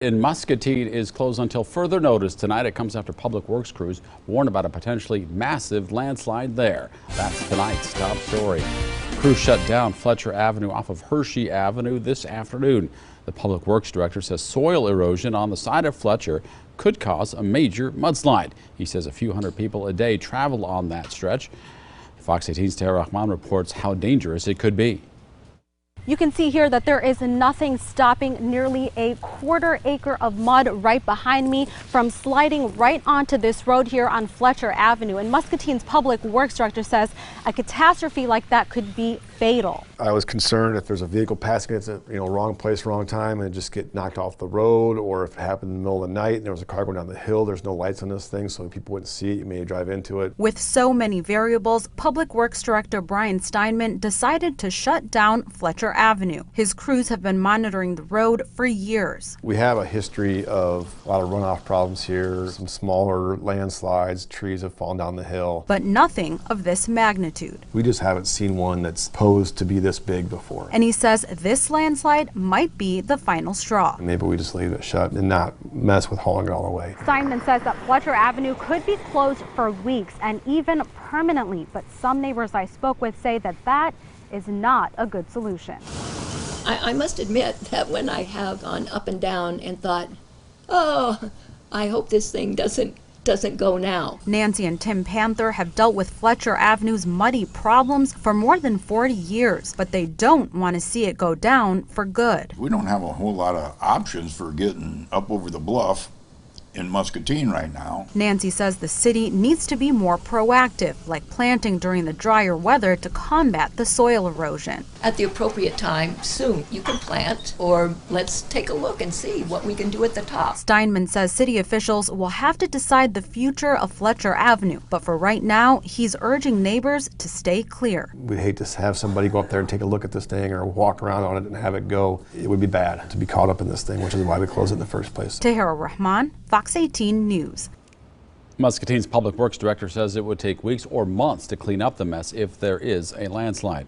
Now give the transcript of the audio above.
In Muscatine is closed until further notice tonight. It comes after public works crews warned about a potentially massive landslide there. That's tonight's top story. Crews shut down Fletcher Avenue off of Hershey Avenue this afternoon. The public works director says soil erosion on the side of Fletcher could cause a major mudslide. He says a few hundred people a day travel on that stretch. Fox 18's Tahir Rahman reports how dangerous it could be. You can see here that there is nothing stopping nearly a quarter acre of mud right behind me from sliding right onto this road here on Fletcher Avenue. And Muscatine's public works director says a catastrophe like that could be fatal. I was concerned if there's a vehicle passing it at wrong place, wrong time, and just get knocked off the road, or if it happened in the middle of the night and there was a car going down the hill, there's no lights on this thing, so people wouldn't see it. You may drive into it. With so many variables, Public Works Director Brian Steinman decided to shut down Fletcher Avenue. His crews have been monitoring the road for years. We have a history of a lot of runoff problems here, some smaller landslides, trees have fallen down the hill. But nothing of this magnitude. We just haven't seen one that's posed to be this big before. And he says this landslide might be the final straw. Maybe we just leave it shut and not mess with hauling it all away. Steinman says that Fletcher Avenue could be closed for weeks and even permanently, but some neighbors I spoke with say that that is not a good solution. I must admit that when I have gone up and down and thought, oh, I hope this thing doesn't go now. Nancy and Tim Panther have dealt with Fletcher Avenue's muddy problems for more than 40 years, but they don't want to see it go down for good. We don't have a whole lot of options for getting up over the bluff in Muscatine right now. Nancy says the city needs to be more proactive, like planting during the drier weather to combat the soil erosion. At the appropriate time, soon, you can plant, or let's take a look and see what we can do at the top. Steinman says city officials will have to decide the future of Fletcher Avenue, but for right now, he's urging neighbors to stay clear. We'd hate to have somebody go up there and take a look at this thing or walk around on it and have it go. It would be bad to be caught up in this thing, which is why we closed it in the first place. Tahir Rahman, Fox 18 News. Muscatine's public works director says it would take weeks or months to clean up the mess if there is a landslide.